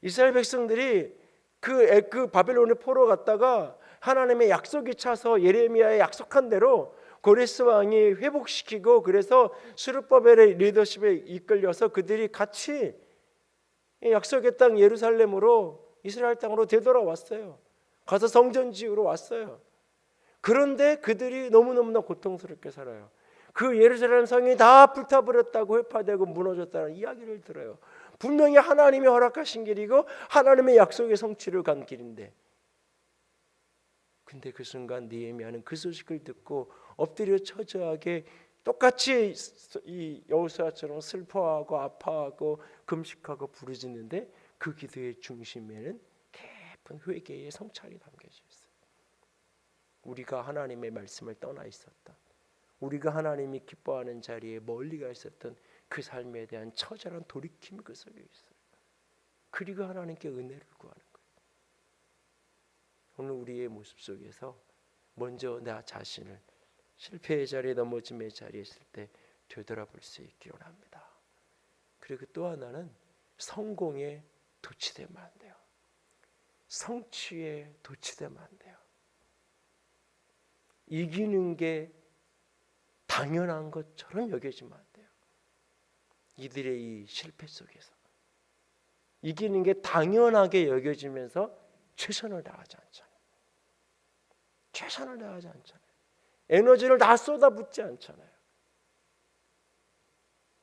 이스라엘 백성들이 그 바벨론의 포로 갔다가 하나님의 약속이 차서 예레미야의 약속한 대로 고레스 왕이 회복시키고 그래서 스룹바벨의 리더십에 이끌려서 그들이 같이 약속의 땅 예루살렘으로 이스라엘 땅으로 되돌아왔어요. 가서 성전 지으러 왔어요. 그런데 그들이 너무너무나 고통스럽게 살아요. 그 예루살렘 성이 다 불타버렸다고 회파되고 무너졌다는 이야기를 들어요. 분명히 하나님이 허락하신 길이고 하나님의 약속의 성취를 간 길인데, 근데 그 순간 느헤미야는 그 소식을 듣고 엎드려 처저하게 똑같이 이 여호수아처럼 슬퍼하고 아파하고 금식하고 부르짖는데 그 기도의 중심에는 깊은 회개의 성찰이 담겨져 있어요. 우리가 하나님의 말씀을 떠나 있었다. 우리가 하나님이 기뻐하는 자리에 멀리가 있었던 그 삶에 대한 처절한 돌이킴이 그 속에 있어요. 그리고 하나님께 은혜를 구하는 거예요. 오늘 우리의 모습 속에서 먼저 나 자신을 실패의 자리에 넘어짐의 자리에 있을 때 되돌아볼 수 있기 원합니다. 그리고 또 하나는 성공에 도취되면 안 돼요. 성취에 도취되면 안 돼요. 이기는 게 당연한 것처럼 여겨지면 안 돼요. 이들의 이 실패 속에서 이기는 게 당연하게 여겨지면서 최선을 다하지 않잖아요. 최선을 다하지 않잖아요. 에너지를 다 쏟아붓지 않잖아요.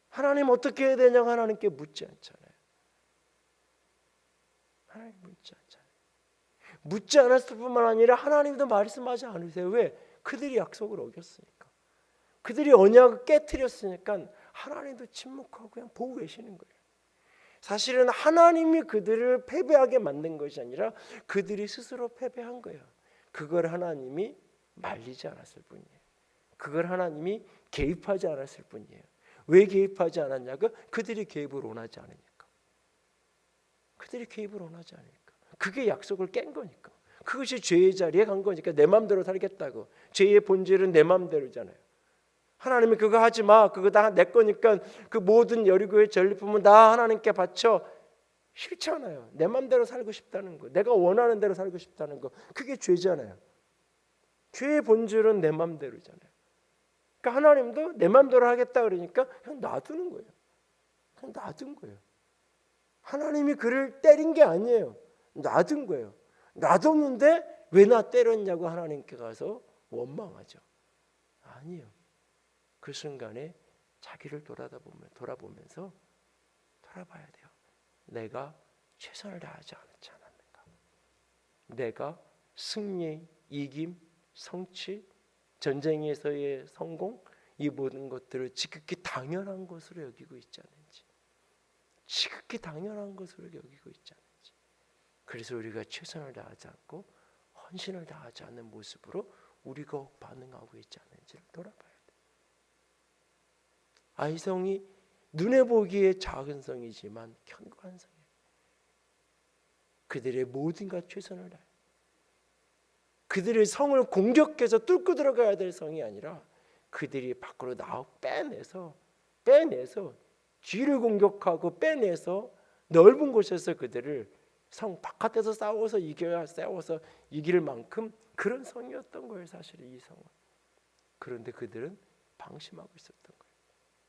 하나님 어떻게 해야 되냐고 하나님께 묻지 않잖아요. 하나님 묻지 않잖아요. 묻지 않았을 뿐만 아니라 하나님도 말씀하지 않으세요. 왜? 그들이 약속을 어겼으니까. 그들이 언약을 깨트렸으니까 하나님도 침묵하고 그냥 보고 계시는 거예요. 사실은 하나님이 그들을 패배하게 만든 것이 아니라 그들이 스스로 패배한 거예요. 그걸 하나님이 말리지 않았을 뿐이에요. 그걸 하나님이 개입하지 않았을 뿐이에요. 왜 개입하지 않았냐고? 그들이 개입을 원하지 않으니까. 그들이 개입을 원하지 않으니까. 그게 약속을 깬 거니까. 그것이 죄의 자리에 간 거니까. 내 마음대로 살겠다고. 죄의 본질은 내 마음대로잖아요. 하나님이 그거 하지 마. 그거 다 내 거니까 그 모든 여리고의 전리품은 다 하나님께 바쳐. 싫잖아요. 내 마음대로 살고 싶다는 거. 내가 원하는 대로 살고 싶다는 거. 그게 죄잖아요. 죄의 본질은 내 마음대로잖아요. 그러니까 하나님도 내 마음대로 하겠다 그러니까 그냥 놔두는 거예요. 그냥 놔둔 거예요. 하나님이 그를 때린 게 아니에요. 놔둔 거예요. 놔뒀는데 왜 나 때렸냐고 하나님께 가서 원망하죠. 아니에요. 그 순간에 자기를 돌아보면서 돌아봐야 돼요. 내가 최선을 다하지 않지 않았는가? 내가 승리, 이김, 성취 전쟁에서의 성공, 이 모든 것들을 지극히 당연한 것으로 여기고 있지 않은지, 지극히 당연한 것으로 여기고 있지 않은지. 그래서 우리가 최선을 다하지 않고 헌신을 다하지 않는 모습으로 우리가 반응하고 있지 않은지를 돌아봐야 돼. 아이성이 눈에 보기에 작은 성이지만 견고한 성이에요. 그들의 모든 것 최선을 다해. 그들의 성을 공격해서 뚫고 들어가야 될 성이 아니라 그들이 밖으로 빼내서 뒤를 공격하고 빼내서 넓은 곳에서 그들을 성 바깥에서 싸워서 이길 만큼 그런 성이었던 거예요. 사실 이 성은. 그런데 그들은 방심하고 있었던 거예요.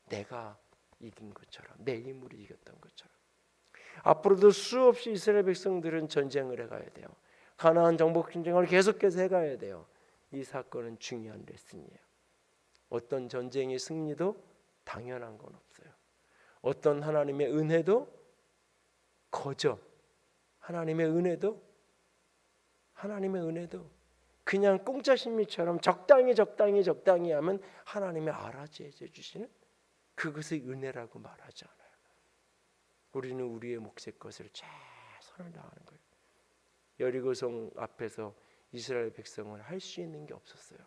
내가 이긴 것처럼, 내 힘으로 이겼던 것처럼. 앞으로도 수없이 이스라엘 백성들은 전쟁을 해가야 돼요. 가나안 정복 전쟁을 계속해서 해가야 돼요. 이 사건은 중요한 레슨이에요. 어떤 전쟁의 승리도 당연한 건 없어요. 어떤 하나님의 은혜도 하나님의 은혜도 그냥 공짜 심리처럼 적당히 하면 하나님의 알아채 주시는 그것을 은혜라고 말하지 않아요. 우리는 우리의 몫의 것을 최선을 다하는 거예요. 여리고성 앞에서 이스라엘 백성은 할 수 있는 게 없었어요.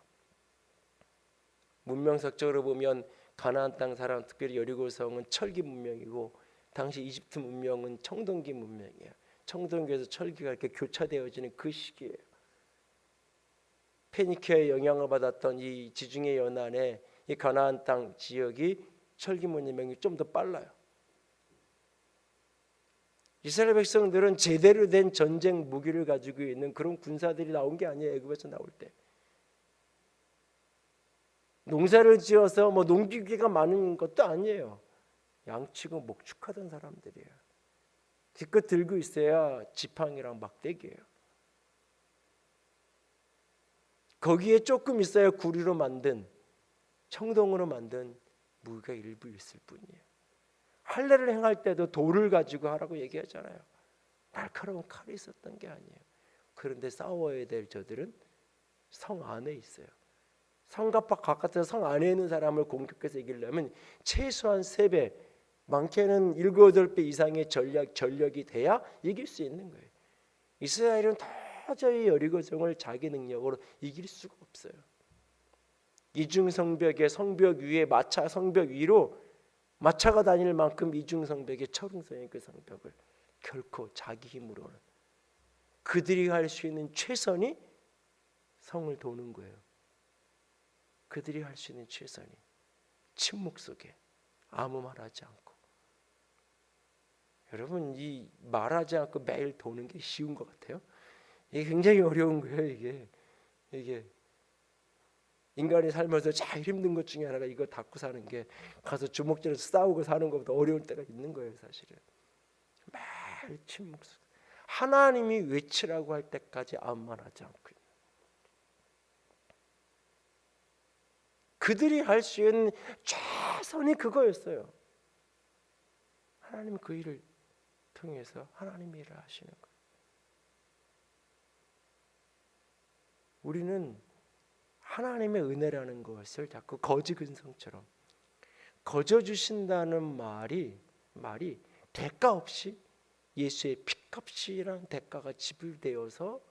문명학적으로 보면 가나안 땅 사람, 특별히 여리고성은 철기 문명이고 당시 이집트 문명은 청동기 문명이에요. 청동기에서 철기가 이렇게 교차되어지는 그 시기예요. 페니키아의 영향을 받았던 이 지중해 연안의 이 가나안 땅 지역이 철기 문명이 좀 더 빨라요. 이스라엘 백성들은 제대로 된 전쟁 무기를 가지고 있는 그런 군사들이 나온 게 아니에요. 애굽에서 나올 때 농사를 지어서 농기계가 많은 것도 아니에요. 양치고 목축하던 사람들이에요. 기껏 들고 있어야 지팡이랑 막대기예요. 거기에 조금 있어야 구리로 만든, 청동으로 만든 무기가 일부 있을 뿐이에요. 할례를 행할 때도 돌을 가지고 하라고 얘기하잖아요. 날카로운 칼이 있었던 게 아니에요. 그런데 싸워야 될 저들은 성 안에 있어요. 성과 바깥에서 성 안에 있는 사람을 공격해서 이기려면 최소한 3배, 많게는 7, 8배 이상의 전력이 돼야 이길 수 있는 거예요. 이스라엘은 도저히 여리고성을 자기 능력으로 이길 수가 없어요. 이중성벽의 성벽 위에 마차 성벽 위로 마차가 다닐 만큼 이중성벽의 철옹성의 그 성벽을 결코 자기 힘으로는, 그들이 할 수 있는 최선이 성을 도는 거예요. 그들이 할 수 있는 최선이 침묵 속에 아무 말하지 않고. 여러분, 이 말하지 않고 매일 도는 게 쉬운 것 같아요? 이게 굉장히 어려운 거예요. 이게 인간이 살면서 제일 힘든 것 중에 하나가 이거 닫고 사는 게, 가서 주먹질해서 싸우고 사는 것보다 어려울 때가 있는 거예요. 사실은 매일 침묵 속에 하나님이 외치라고 할 때까지 아무 말하지 않고 있는. 그들이 할 수 있는 최선이 그거였어요. 하나님은 그 일을 통해서 하나님이 일을 하시는 거예요. 우리는 하나님의 은혜라는 것을 자꾸 거지 근성처럼, 거저 주신다는 말이 대가 없이 예수의 피값이라는 대가가 지불되어서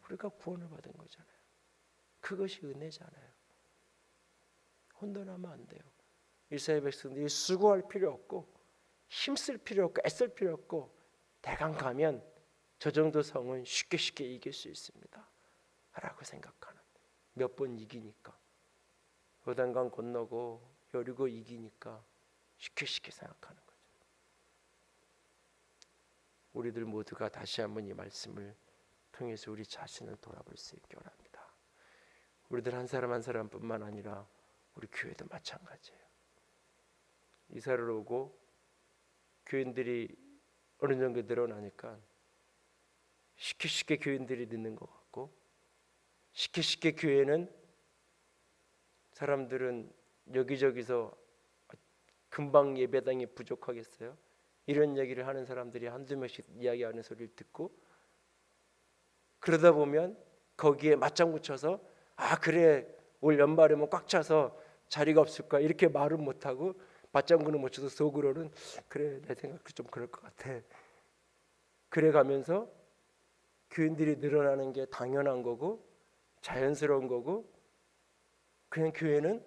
우리가 구원을 받은 거잖아요. 그것이 은혜잖아요. 혼돈하면 안 돼요. 이스라엘 백성들이 수고할 필요 없고 힘쓸 필요 없고 애쓸 필요 없고 대강 가면 저 정도 성은 쉽게 이길 수 있습니다 라고 생각하는, 몇 번 이기니까, 요단강 건너고 여리고 이기니까 쉽게 생각하는 거죠. 우리들 모두가 다시 한번 이 말씀을 통해서 우리 자신을 돌아볼 수 있게 원합니다. 우리들 한 사람 한 사람뿐만 아니라 우리 교회도 마찬가지예요. 이사를 오고 교인들이 어느 정도 늘어나니까 쉽게 교인들이 늦는 것 같고, 쉽게 교회는 사람들은 여기저기서 금방 예배당이 부족하겠어요? 이런 얘기를 하는 사람들이 한두 명씩 이야기하는 소리를 듣고, 그러다 보면 거기에 맞장구 쳐서 그래 올 연말에면 꽉 차서 자리가 없을 거야 이렇게 말은 못하고 맞장구는 못 쳐도 속으로는 그래 내 생각도 좀 그럴 것 같아. 그래 가면서 교인들이 늘어나는 게 당연한 거고 자연스러운 거고 그냥 교회는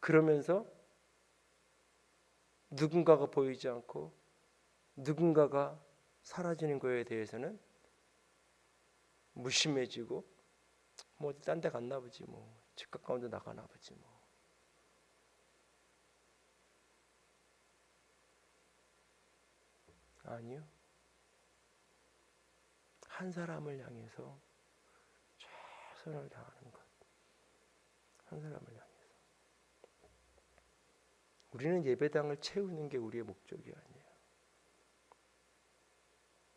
그러면서 누군가가 보이지 않고 누군가가 사라지는 거에 대해서는 무심해지고 뭐 어디 딴 데 갔나 보지 뭐 집 가까운 데 나가나 보지 뭐. 아니요. 한 사람을 향해서 최선을 다하는 것. 한 사람을 향해서. 우리는 예배당을 채우는 게 우리의 목적이 아니에요.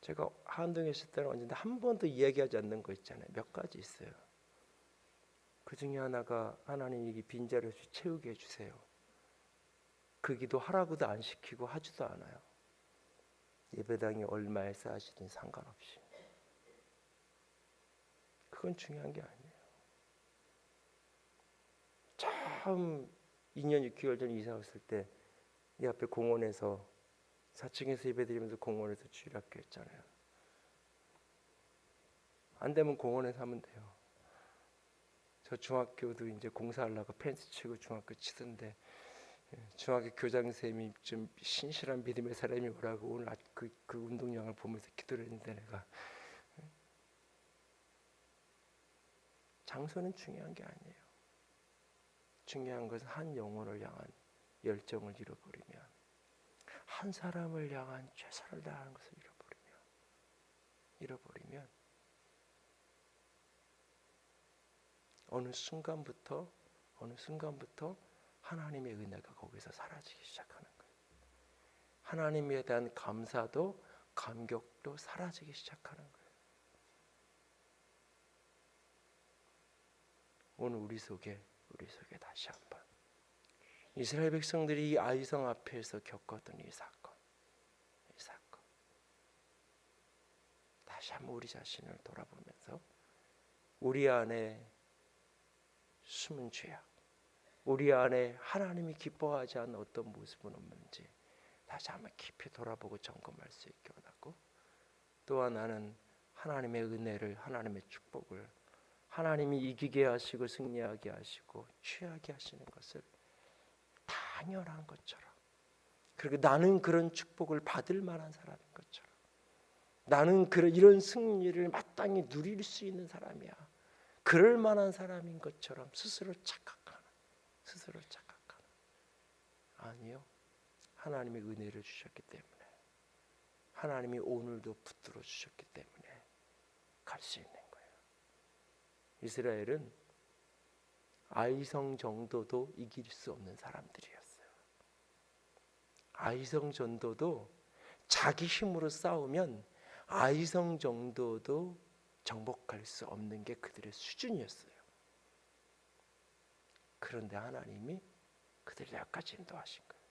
제가 한동에 있을 때는 언젠가 한 번도 이야기하지 않는 거 있잖아요. 몇 가지 있어요. 그 중에 하나가 하나님 이 빈자리를 채우게 해주세요. 그 기도 하라고도 안 시키고 하지도 않아요. 예배당이 얼마에 쌓아지든 상관없이. 그건 중요한 게 아니에요. 처음 2년 6개월 전 이사 왔을 때 이 앞에 공원에서 4층에서 예배드리면서 공원에서 주일학교 했잖아요. 안 되면 공원에서 하면 돼요. 저 중학교도 이제 공사하려고 펜스 치고 중학교 치던데 중학교 교장 선생님이 좀 신실한 믿음의 사람이 오라고 오늘 그 운동장을 보면서 기도를 했는데 내가 장소는 중요한 게 아니에요. 중요한 것은 한 영혼을 향한 열정을 잃어버리면 한 사람을 향한 최선을 다하는 것을 잃어버리면 어느 순간부터 하나님의 은혜가 거기서 사라지기 시작하는 거예요. 하나님에 대한 감사도 감격도 사라지기 시작하는 거예요. 오늘 우리 속에 다시 한번 이스라엘 백성들이 이 아이성 앞에서 겪었던 이 사건 다시 한번 우리 자신을 돌아보면서 우리 안에 숨은 죄악, 우리 안에 하나님이 기뻐하지 않는 어떤 모습은 없는지 다시 한번 깊이 돌아보고 점검할 수 있게 원하고, 또한 나는 하나님의 은혜를, 하나님의 축복을 하나님이 이기게 하시고 승리하게 하시고 취하게 하시는 것을 당연한 것처럼, 그리고 나는 그런 축복을 받을 만한 사람인 것처럼, 나는 이런 승리를 마땅히 누릴 수 있는 사람이야, 그럴 만한 사람인 것처럼 스스로 착각하는. 아니요. 하나님이 은혜를 주셨기 때문에, 하나님이 오늘도 붙들어 주셨기 때문에 갈 수 있는 거예요. 이스라엘은 아이성 정도도 이길 수 없는 사람들이었어요. 아이성 정도도 자기 힘으로 싸우면 아이성 정도도 정복할 수 없는 게 그들의 수준이었어요. 그런데 하나님이 그들을 여기까지 인도하신 거예요.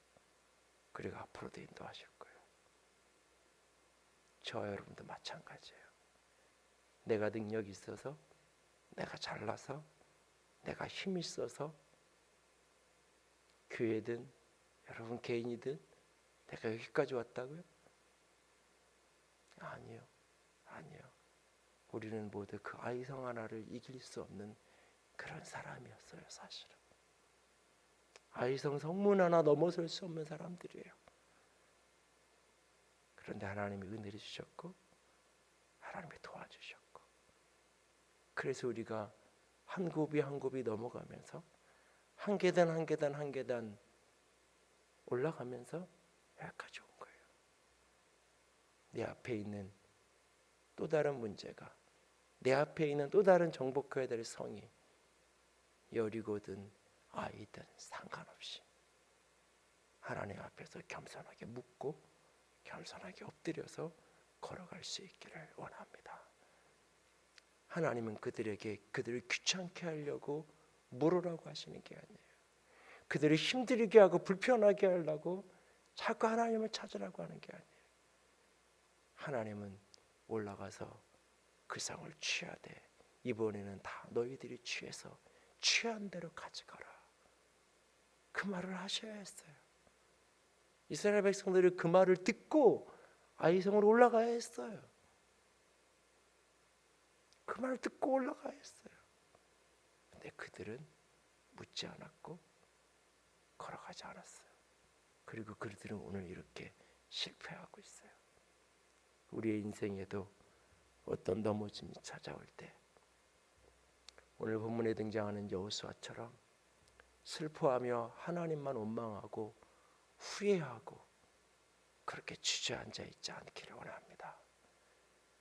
그리고 앞으로도 인도하실 거예요. 저와 여러분도 마찬가지예요. 내가 능력이 있어서, 내가 잘나서, 내가 힘이 있어서 교회든 여러분 개인이든 내가 여기까지 왔다고요? 아니요. 우리는 모두 그 아이성 하나를 이길 수 없는 그런 사람이었어요. 사실은 아이성 성문 하나 넘어설 수 없는 사람들이에요. 그런데 하나님이 은혜를 주셨고 하나님이 도와주셨고, 그래서 우리가 한 곱이 한 곱이 넘어가면서 한 계단 올라가면서 여기까지 온 거예요. 내 앞에 있는 또 다른 문제가, 내 앞에 있는 또 다른 정복해야 될 성이 여리고든 아이든 상관없이 하나님 앞에서 겸손하게 묻고 겸손하게 엎드려서 걸어갈 수 있기를 원합니다. 하나님은 그들을 귀찮게 하려고 물으라고 하시는 게 아니에요. 그들을 힘들게 하고 불편하게 하려고 자꾸 하나님을 찾으라고 하는 게 아니에요. 하나님은 올라가서 그 상을 취하되 이번에는 다 너희들이 취해서 취한 대로 가져가라. 그 말을 하셔야 했어요. 이스라엘 백성들이 그 말을 듣고 아이성으로 올라가야 했어요. 그 말을 듣고 올라가야 했어요. 근데 그들은 묻지 않았고 걸어가지 않았어요. 그리고 그들은 오늘 이렇게 실패하고 있어요. 우리의 인생에도 어떤 넘어짐이 찾아올 때 오늘 본문에 등장하는 여호수아처럼 슬퍼하며 하나님만 원망하고 후회하고 그렇게 주저앉아 있지 않기를 원합니다.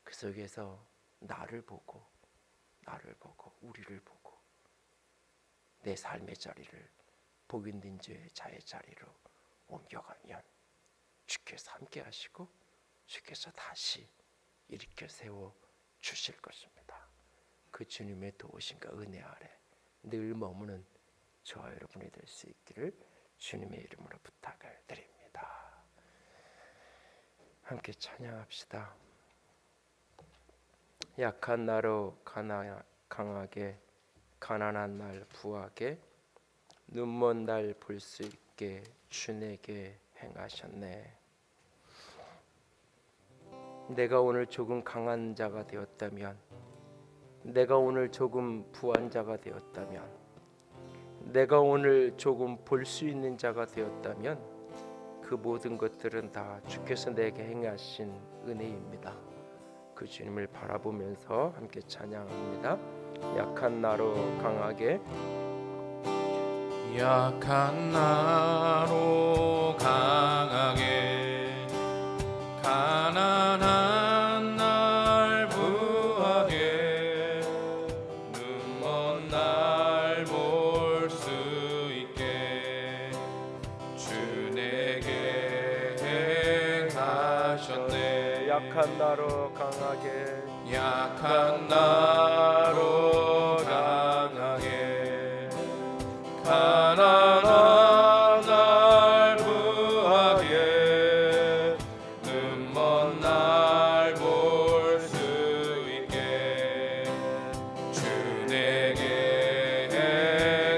그 속에서 나를 보고 우리를 보고 내 삶의 자리를 복인된 자의 자리로 옮겨가면 주께서 함께 하시고 주께서 다시 일으켜 세워 주실 것입니다. 그 주님의 도우심과 은혜 아래 늘 머무는 저와 여러분이 될 수 있기를 주님의 이름으로 부탁을 드립니다. 함께 찬양합시다. 약한 나로 강하게, 가난한 날 부하게, 눈먼 날 볼 수 있게 주 내게 행하셨네. 내가 오늘 조금 강한 자가 되었다면, 내가 오늘 조금 부한 자가 되었다면, 내가 오늘 조금 볼 수 있는 자가 되었다면 그 모든 것들은 다 주께서 내게 행하신 은혜입니다. 그 주님을 바라보면서 함께 찬양합니다. 약한 나로 강하게,
약한 나로 강하게, 가난한 날 부하게, 눈먼 날 볼 수 있게 주 내게 행하셨네.
약한 나로 강하게,
약한 나로 강하게, 가난한 날 부하게, 눈먼 날 볼 수 있게 주 내게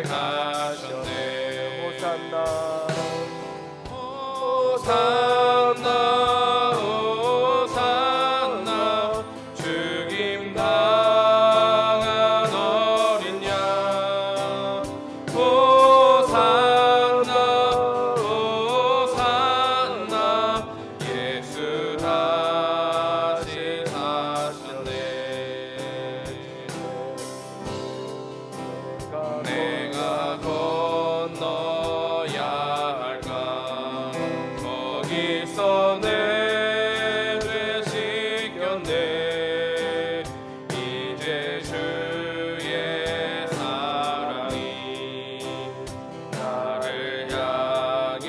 행하셨네.
호산나
호산나 호산나 죽임 당한 어린 양. 호산나 호산나 예수 다시 사셨네. 내가 건너야 할까, 거기서 내 죄 씻겼네. 이제 주의 사랑이 나를 향해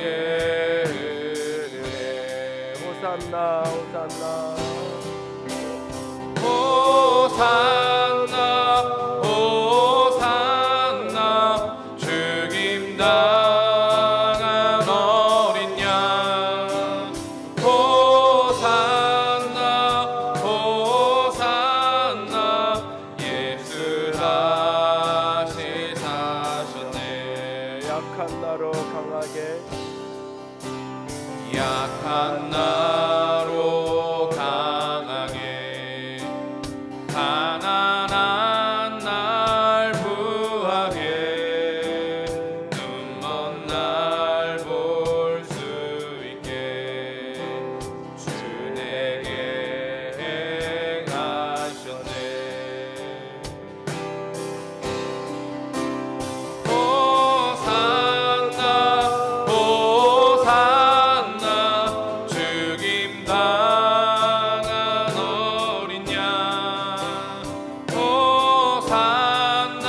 흐르네.
호산나 호산나
호산나 호산나 죽임 당한 어린 양. 호산나 호산나 예수 다시 사셨네.
약한 나로 강하게,
약한 나로 강하게, 가난한 날 부하게, 눈먼 날 볼 수 있게 주 내게 행하셨네. 호산나 호산나 죽임 당한 어린 양. 호산나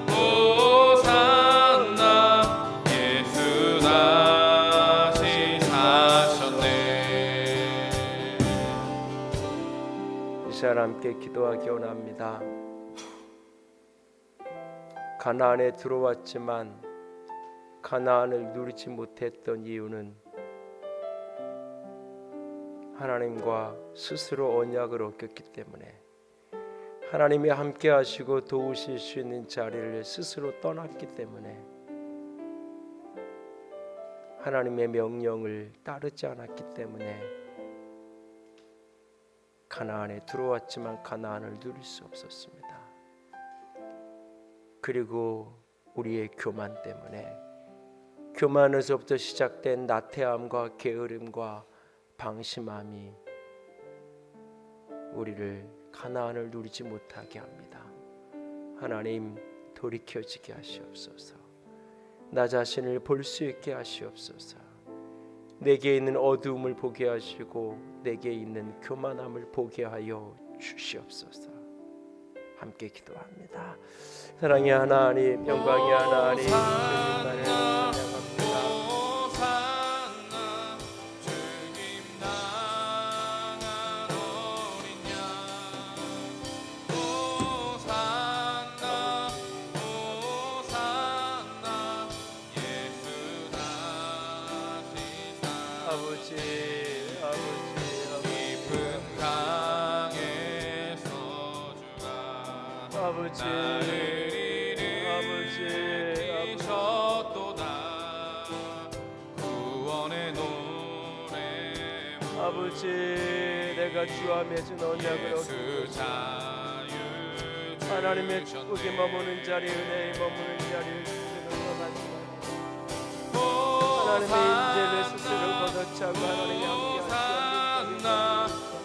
호산나 예수 다시 사셨네.
이 시간 함께 기도하기 원합니다. 가나안에 들어왔지만 가나안을 누리지 못했던 이유는 하나님과 스스로 언약을 어겼기 때문에 하나님이 함께 하시고 도우실 수 있는 자리를 스스로 떠났기 때문에 하나님의 명령을 따르지 않았기 때문에 가나안에 들어왔지만 가나안을 누릴 수 없었습니다. 그리고 우리의 교만 때문에, 교만에서부터 시작된 나태함과 게으름과 방심함이 우리를 가나안을 누리지 못하게 합니다. 하나님, 돌이켜지게 하시옵소서. 나 자신을 볼 수 있게 하시옵소서. 내게 있는 어두움을 보게 하시고 내게 있는 교만함을 보게 하여 주시옵소서. 함께 기도합니다. 사랑의 하나님, 영광의 하나님, 주님만을 찬양합니다. 아버지,
깊은 강에서 주가
아버지,
나를 이르셨도다. 구원의 노래
아버지, 내가 주와 맺은 언약을
예수
어기고
자유
하나님의 축복이 머무는 자리, 은혜의 머무는 자리를 스스로 떠나지 마시고 하나님의 인재를 스스로 걷어차고 하나님의 함께
호산나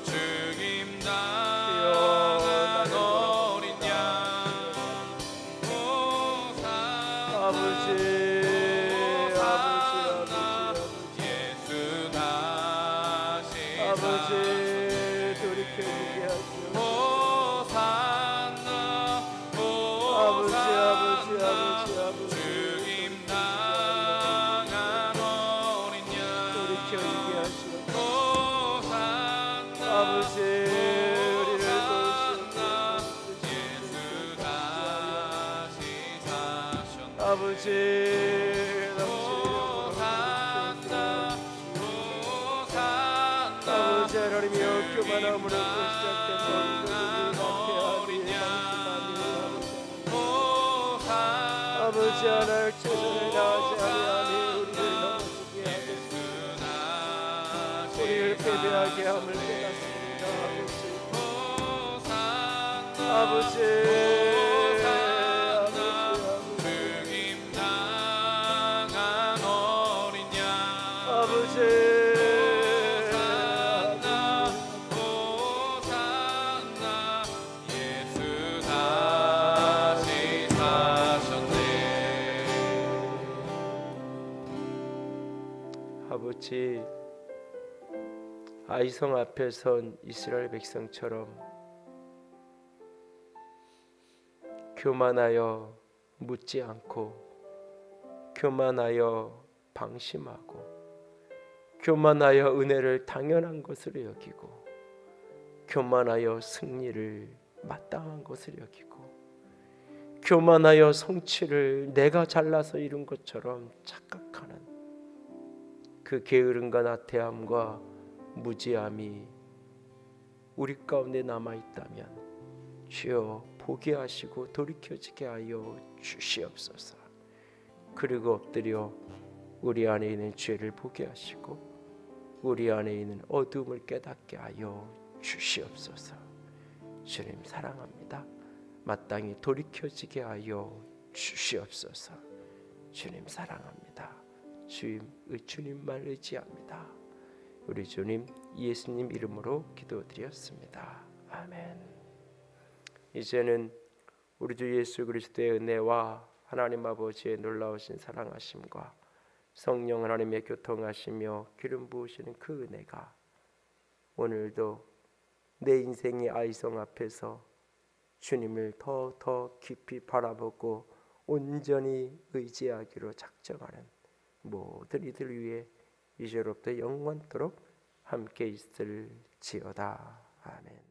죽임 당한 어린 양
아버지,
예수 다시
아버지, 돌이켜주게 하시옵소서.
호산나 죽임 당한 어린 양
돌이켜주게 하시옵소서.
호산나
아버지, 우리를
호산나
도우시옵소서.
예수 다시 사셨네.
아버지, 아버지 하나님이여, 교만함으로부터 시작된 모든 아버지 하나님 최선을 다하지 아니하니 우리를 넘어지게 하겠습니다. 우리를 패배하게 함을 깨닫습니다. 아버지,
죽임 당한 어린 양
아버지,
호산나 예수 다시 사셨네.
아버지, 아이성 앞에 선 이스라엘 백성처럼 교만하여 묻지 않고, 교만하여 방심하고, 교만하여 은혜를 당연한 것으로 여기고, 교만하여 승리를 마땅한 것으로 여기고, 교만하여 성취를 내가 잘나서 이룬 것처럼 착각하는 그 게으름과 나태함과 무지함이 우리 가운데 남아있다면 주여 보게 하시고 돌이켜지게 하여 주시옵소서. 그리고 엎드려 우리 안에 있는 죄를 보게 하시고 우리 안에 있는 어두움을 깨닫게 하여 주시옵소서. 주님 사랑합니다. 마땅히 돌이켜지게 하여 주시옵소서. 주님 사랑합니다. 주님만 의지합니다. 우리 주님 예수님 이름으로 기도드렸습니다. 아멘. 이제는 우리 주 예수 그리스도의 은혜와 하나님 아버지의 놀라우신 사랑하심과 성령 하나님의 교통하시며 기름 부으시는 그 은혜가 오늘도 내 인생의 아이성 앞에서 주님을 더 깊이 바라보고 온전히 의지하기로 작정하는 모든 이들 위해 이제로부터 영원토록 함께 있을지어다. 아멘.